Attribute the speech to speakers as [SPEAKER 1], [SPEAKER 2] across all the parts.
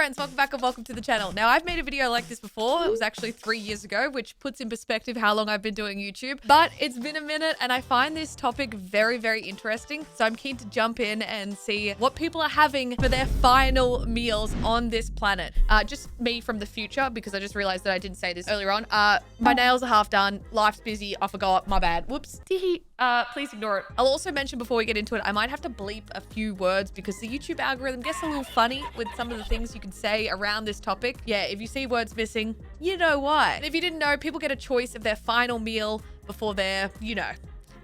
[SPEAKER 1] friends, welcome back and welcome to the channel. Now, I've made a video like this before. It was actually 3 years ago, which puts in perspective how long I've been doing YouTube. But it's been a minute and I find this topic very, very interesting. So I'm keen to jump in and see what people are having for their final meals on this planet. Just me from the future, because I just realized that I didn't say this earlier on. My nails are half done. Life's busy. I forgot. My bad. Whoops. Please ignore it. I'll also mention before we get into it, I might have to bleep a few words because the YouTube algorithm gets a little funny with some of the things you can say around this topic. Yeah, if you see words missing, you know why. And if you didn't know, people get a choice of their final meal before their,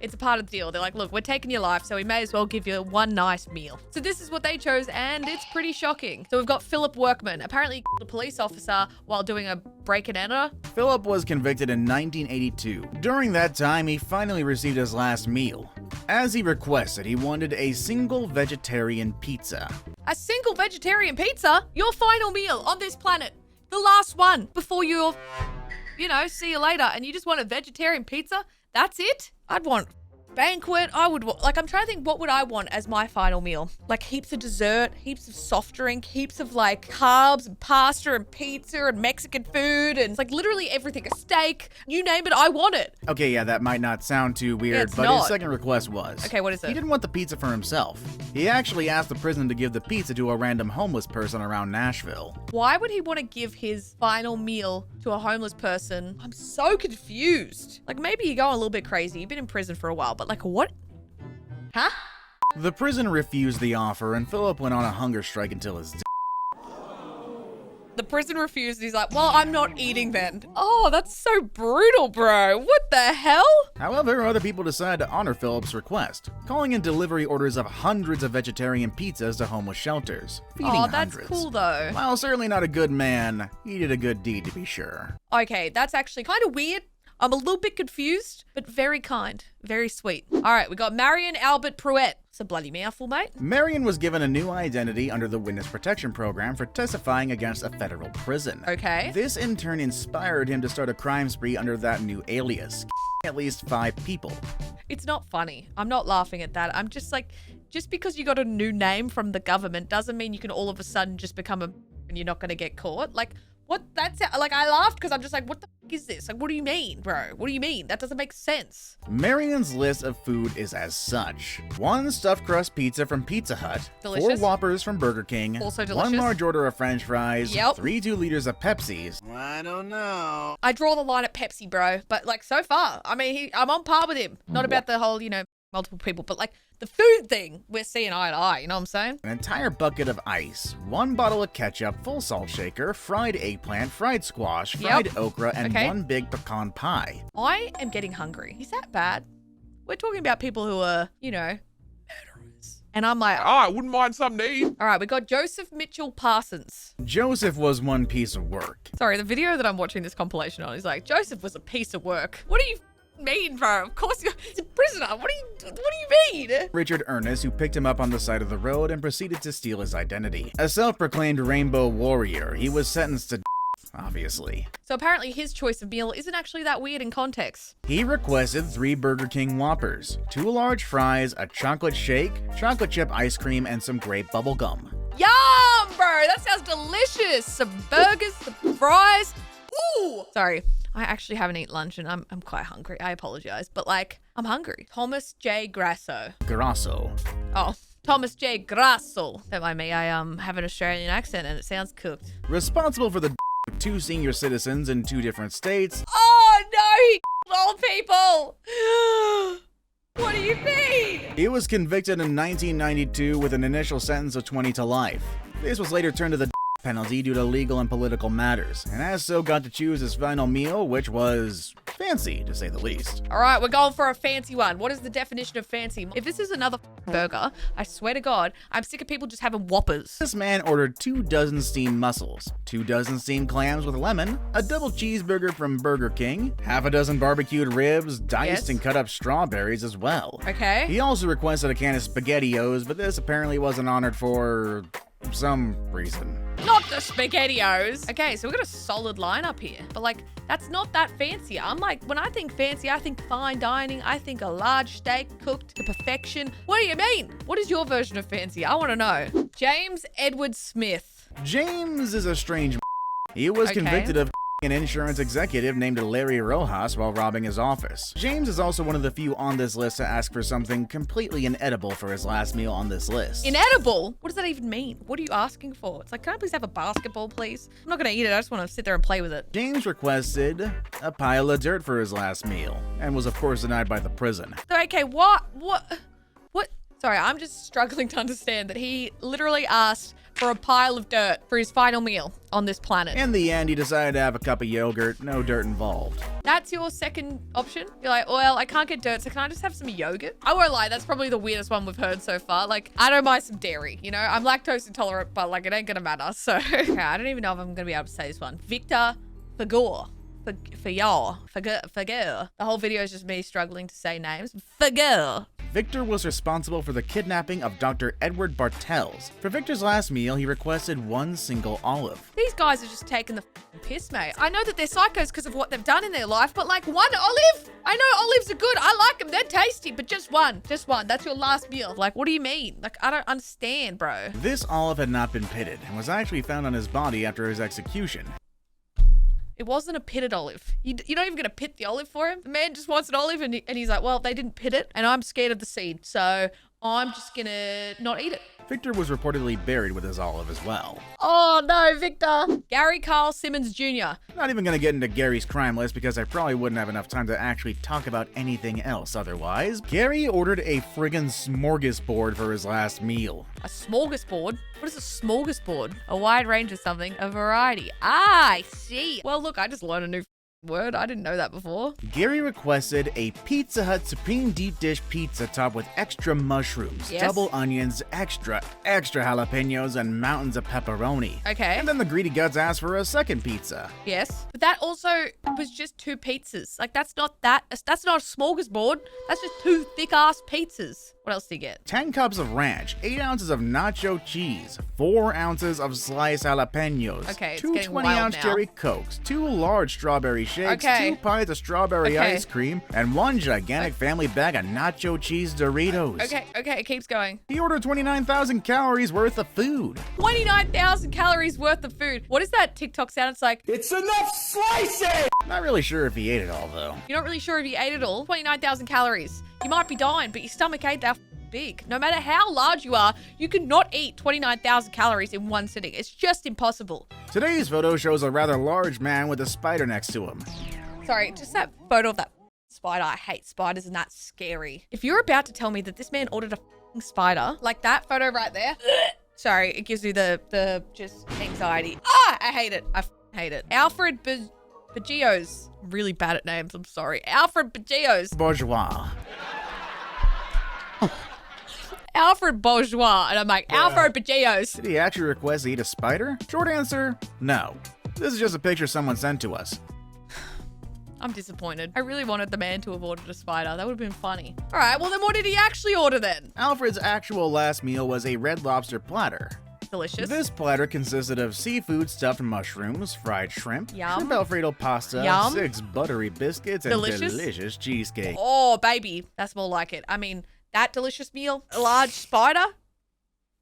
[SPEAKER 1] it's a part of the deal. They're like, look, we're taking your life, so we may as well give you one nice meal. So this is what they chose, and it's pretty shocking. So we've got Philip Workman. Apparently, a police officer while doing a break and enter.
[SPEAKER 2] Philip was convicted in 1982. During that time, he finally received his last meal. As he requested, he wanted a single vegetarian pizza.
[SPEAKER 1] A single vegetarian pizza? Your final meal on this planet. The last one before you're, see you later. And you just want a vegetarian pizza? That's it? I'd want banquet. I'm trying to think, what would I want as my final meal? Like heaps of dessert, heaps of soft drink, heaps of like carbs and pasta and pizza and Mexican food and it's like literally everything. A steak, you name it, I want it.
[SPEAKER 2] Okay, yeah, that might not sound too weird, but his second request was.
[SPEAKER 1] Okay, what is it?
[SPEAKER 2] He didn't want the pizza for himself. He actually asked the prison to give the pizza to a random homeless person around Nashville.
[SPEAKER 1] Why would he want to give his final meal to a homeless person? I'm so confused. Like maybe you're going a little bit crazy. You've been in prison for a while, but like what? Huh?
[SPEAKER 2] The prison refused the offer and Philip went on a hunger strike until his death.
[SPEAKER 1] The prison refused and he's like, well, I'm not eating then. Oh, that's so brutal, bro. What the hell?
[SPEAKER 2] However, other people decided to honor Philip's request, calling in delivery orders of hundreds of vegetarian pizzas to homeless shelters, feeding
[SPEAKER 1] that's
[SPEAKER 2] hundreds.
[SPEAKER 1] Cool though.
[SPEAKER 2] While certainly not a good man, he did a good deed to be sure.
[SPEAKER 1] Okay, that's actually kind of weird. I'm a little bit confused, but very kind, very sweet. All right, we got Marion Albert Pruett. It's a bloody mouthful, mate.
[SPEAKER 2] Marion was given a new identity under the Witness Protection Program for testifying against a federal prison.
[SPEAKER 1] Okay.
[SPEAKER 2] This in turn inspired him to start a crime spree under that new alias, at least 5 people.
[SPEAKER 1] It's not funny. I'm not laughing at that. I'm just like, just because you got a new name from the government doesn't mean you can all of a sudden just become a and you're not going to get caught. Like, what? That's like, I laughed because I'm just like, what the f is this? Like, what do you mean, bro? What do you mean? That doesn't make sense.
[SPEAKER 2] Marion's list of food is as such: 1 stuffed crust pizza from Pizza Hut,
[SPEAKER 1] Delicious.
[SPEAKER 2] 4 Whoppers from Burger King,
[SPEAKER 1] Also delicious.
[SPEAKER 2] 1 large order of French fries,
[SPEAKER 1] Yep.
[SPEAKER 2] 3 2-liters of Pepsis.
[SPEAKER 3] I don't know.
[SPEAKER 1] I draw the line at Pepsi, bro. But like, so far, I mean, I'm on par with him. Not about the whole, multiple people, but like the food thing, we're seeing eye to eye, you know what I'm saying?
[SPEAKER 2] An entire bucket of ice, 1 bottle of ketchup, full salt shaker, fried eggplant, fried squash, fried okra, and 1 big pecan pie.
[SPEAKER 1] I am getting hungry. Is that bad? We're talking about people who are, murderers. And I'm like,
[SPEAKER 4] I wouldn't mind something to eat.
[SPEAKER 1] all right, we got Joseph Mitchell Parsons.
[SPEAKER 2] Joseph was one piece of work.
[SPEAKER 1] Sorry, the video that I'm watching this compilation on is like, Joseph was a piece of work. What do you mean, bro? Of course he's a prisoner. What do you mean?
[SPEAKER 2] Richard Ernest, who picked him up on the side of the road and proceeded to steal his identity. A self-proclaimed rainbow warrior, he was sentenced to obviously.
[SPEAKER 1] So apparently his choice of meal isn't actually that weird in context.
[SPEAKER 2] He requested 3 Burger King Whoppers, 2 large fries, a chocolate shake, chocolate chip ice cream, and some grape bubble gum.
[SPEAKER 1] Yum, bro. That sounds delicious. Some burgers, some fries. Ooh. Sorry. I actually haven't eaten lunch and I'm quite hungry. I apologize, but like, I'm hungry. Thomas J. Grasso.
[SPEAKER 2] Grasso.
[SPEAKER 1] Oh, Thomas J. Grasso. Don't mind me, I have an Australian accent and it sounds cooked.
[SPEAKER 2] Responsible for the 2 senior citizens in 2 different states.
[SPEAKER 1] Oh no, he old people. What do you mean?
[SPEAKER 2] He was convicted in 1992 with an initial sentence of 20 to life. This was later turned to the penalty due to legal and political matters, and as so got to choose his final meal, which was fancy, to say the least.
[SPEAKER 1] All right, we're going for a fancy one. What is the definition of fancy? If this is another burger, I swear to God, I'm sick of people just having Whoppers.
[SPEAKER 2] This man ordered 2 dozen steamed mussels, 2 dozen steamed clams with lemon, a double cheeseburger from Burger King, half a dozen barbecued ribs, diced and cut up strawberries as well.
[SPEAKER 1] Okay.
[SPEAKER 2] He also requested a can of SpaghettiOs, but this apparently wasn't honored for some reason.
[SPEAKER 1] Not the SpaghettiOs. Okay, so we've got a solid lineup here, but like, that's not that fancy. I'm like, when I think fancy, I think fine dining. I think a large steak cooked to perfection. What do you mean? What is your version of fancy? I want to know. James Edward Smith.
[SPEAKER 2] James is a strange. He was
[SPEAKER 1] Okay.
[SPEAKER 2] convicted of an insurance executive named Larry Rojas while robbing his office. James is also one of the few on this list to ask for something completely inedible for his last meal on this list.
[SPEAKER 1] Inedible? What does that even mean? What are you asking for? It's like, can I please have a basketball, please? I'm not gonna eat it. I just want to sit there and play with it.
[SPEAKER 2] James requested a pile of dirt for his last meal, and was of course denied by the prison.
[SPEAKER 1] So, okay, what? Sorry, I'm just struggling to understand that he literally asked for a pile of dirt for his final meal on this planet.
[SPEAKER 2] In the end, he decided to have a cup of yogurt, no dirt involved.
[SPEAKER 1] That's your second option? You're like, well, I can't get dirt, so can I just have some yogurt? I won't lie, that's probably the weirdest one we've heard so far. Like, I don't mind some dairy, you know? I'm lactose intolerant, but like, it ain't gonna matter, so. Okay, I don't even know if I'm gonna be able to say this one. Victor Fagor. Fagor. The whole video is just me struggling to say names. Fagor.
[SPEAKER 2] Victor was responsible for the kidnapping of Dr. Edward Bartels. For Victor's last meal, he requested one single olive.
[SPEAKER 1] These guys are just taking the piss, mate. I know that they're psychos because of what they've done in their life, but like one olive? I know olives are good. I like them. They're tasty, but just one. Just one. That's your last meal. Like, what do you mean? Like, I don't understand, bro.
[SPEAKER 2] This olive had not been pitted and was actually found on his body after his execution.
[SPEAKER 1] It wasn't a pitted olive. You're not even going to pit the olive for him. The man just wants an olive and he's like, well, they didn't pit it and I'm scared of the seed. So I'm just going to not eat it.
[SPEAKER 2] Victor was reportedly buried with his olive as well.
[SPEAKER 1] Oh no, Victor. Gary Carl Simmons Jr.
[SPEAKER 2] Not even gonna get into Gary's crime list because I probably wouldn't have enough time to actually talk about anything else otherwise. Gary ordered a friggin' smorgasbord for his last meal.
[SPEAKER 1] A smorgasbord? What is a smorgasbord? A wide range of something, a variety. Ah, I see. Well, look, I just learned a new word. I didn't know that before.
[SPEAKER 2] Gary requested a Pizza Hut Supreme Deep Dish Pizza topped with extra mushrooms,
[SPEAKER 1] Yes.
[SPEAKER 2] double onions, extra jalapenos, and mountains of pepperoni.
[SPEAKER 1] Okay.
[SPEAKER 2] And then the greedy guts asked for a second pizza.
[SPEAKER 1] Yes. But that also was just two pizzas. Like, that's not a smorgasbord. That's just two thick-ass pizzas. What else did you get?
[SPEAKER 2] 10 cups of ranch, 8 ounces of nacho cheese, 4 ounces of sliced jalapenos,
[SPEAKER 1] Okay, it's
[SPEAKER 2] 2
[SPEAKER 1] getting
[SPEAKER 2] 20-ounce
[SPEAKER 1] wild now.
[SPEAKER 2] cherry cokes, 2 large strawberry shakes,
[SPEAKER 1] Okay.
[SPEAKER 2] 2 pints of strawberry
[SPEAKER 1] Okay.
[SPEAKER 2] ice cream, and 1 gigantic family bag of nacho cheese Doritos.
[SPEAKER 1] Okay, it keeps going.
[SPEAKER 2] He ordered 29,000 calories worth of food.
[SPEAKER 1] 29,000 calories worth of food. What is that TikTok sound? It's like,
[SPEAKER 3] It's enough slicing!
[SPEAKER 2] Not really sure if he ate it all though.
[SPEAKER 1] you're not really sure if you ate it all. 29,000 calories. You might be dying, but your stomach ain't that big. No matter how large you are, you cannot eat 29,000 calories in one sitting. It's just impossible.
[SPEAKER 2] Today's photo shows a rather large man with a spider next to him.
[SPEAKER 1] Sorry, just that photo of that spider. I hate spiders and that's scary. If you're about to tell me that this man ordered a f***ing spider, like that photo right there, sorry, it gives you the just anxiety. Ah, I hate it. I hate it. Alfred Bagios. I'm really bad at names. I'm sorry. Alfred Bagios.
[SPEAKER 2] Bourgeois.
[SPEAKER 1] Alfred Bourgeois. And I'm like, Alfred Bagios.
[SPEAKER 2] Did he actually request to eat a spider? Short answer, no. This is just a picture someone sent to us.
[SPEAKER 1] I'm disappointed. I really wanted the man to have ordered a spider. That would have been funny. All right, well then what did he actually order then?
[SPEAKER 2] Alfred's actual last meal was a Red Lobster platter.
[SPEAKER 1] Delicious.
[SPEAKER 2] This platter consisted of seafood stuffed mushrooms, fried shrimp,
[SPEAKER 1] Yum.
[SPEAKER 2] shrimp Alfredo pasta,
[SPEAKER 1] Yum.
[SPEAKER 2] 6 buttery biscuits, and
[SPEAKER 1] Delicious.
[SPEAKER 2] delicious cheesecake.
[SPEAKER 1] Oh, baby. That's more like it. I mean, that delicious meal, a large spider.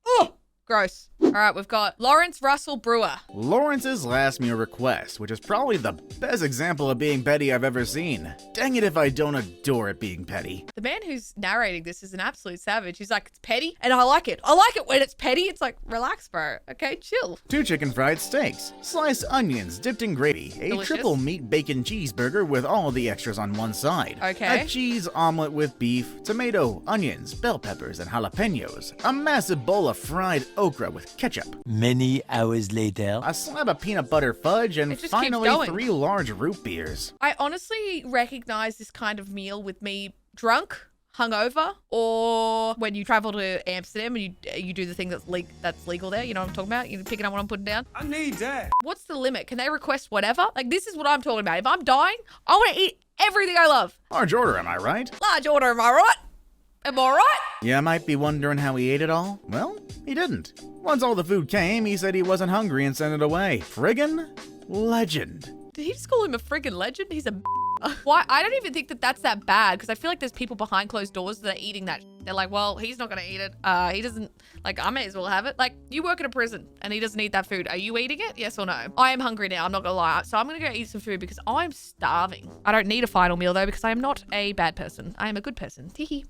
[SPEAKER 1] Oh, gross. All right, we've got Lawrence Russell Brewer.
[SPEAKER 2] Lawrence's last meal request, which is probably the best example of being petty I've ever seen. Dang it if I don't adore it being petty.
[SPEAKER 1] The man who's narrating this is an absolute savage. He's like, it's petty, and I like it. I like it when it's petty. It's like, relax, bro. Okay, chill.
[SPEAKER 2] 2 chicken fried steaks, sliced onions dipped in gravy, a
[SPEAKER 1] Delicious.
[SPEAKER 2] triple meat bacon cheeseburger with all the extras on one side,
[SPEAKER 1] Okay.
[SPEAKER 2] a cheese omelet with beef, tomato, onions, bell peppers, and jalapenos, a massive bowl of fried okra with ketchup,
[SPEAKER 3] Many hours later.
[SPEAKER 2] a slab of peanut butter fudge, and
[SPEAKER 1] It just keeps
[SPEAKER 2] finally
[SPEAKER 1] going.
[SPEAKER 2] 3 large root beers.
[SPEAKER 1] I honestly recognize this kind of meal with me drunk, hungover, or when you travel to Amsterdam and you do the thing that's legal there. You know what I'm talking about? You're picking up what I'm putting down.
[SPEAKER 3] I need that.
[SPEAKER 1] What's the limit? Can they request whatever? Like, this is what I'm talking about. If I'm dying, I want to eat everything I love.
[SPEAKER 2] Large order, am I right?
[SPEAKER 1] Large order, am I right? Am I right?
[SPEAKER 2] You might be wondering how he ate it all. Well, he didn't. Once all the food came, he said he wasn't hungry and sent it away. Friggin' legend.
[SPEAKER 1] Did he just call him a friggin' legend? He's a Why? I don't even think that that's that bad because I feel like there's people behind closed doors that are eating that. They're like, well, he's not going to eat it. He doesn't, like, I may as well have it. Like, you work in a prison and he doesn't eat that food. Are you eating it? Yes or no? I am hungry now. I'm not going to lie. So I'm going to go eat some food because I'm starving. I don't need a final meal though because I am not a bad person. I am a good person. Teehee.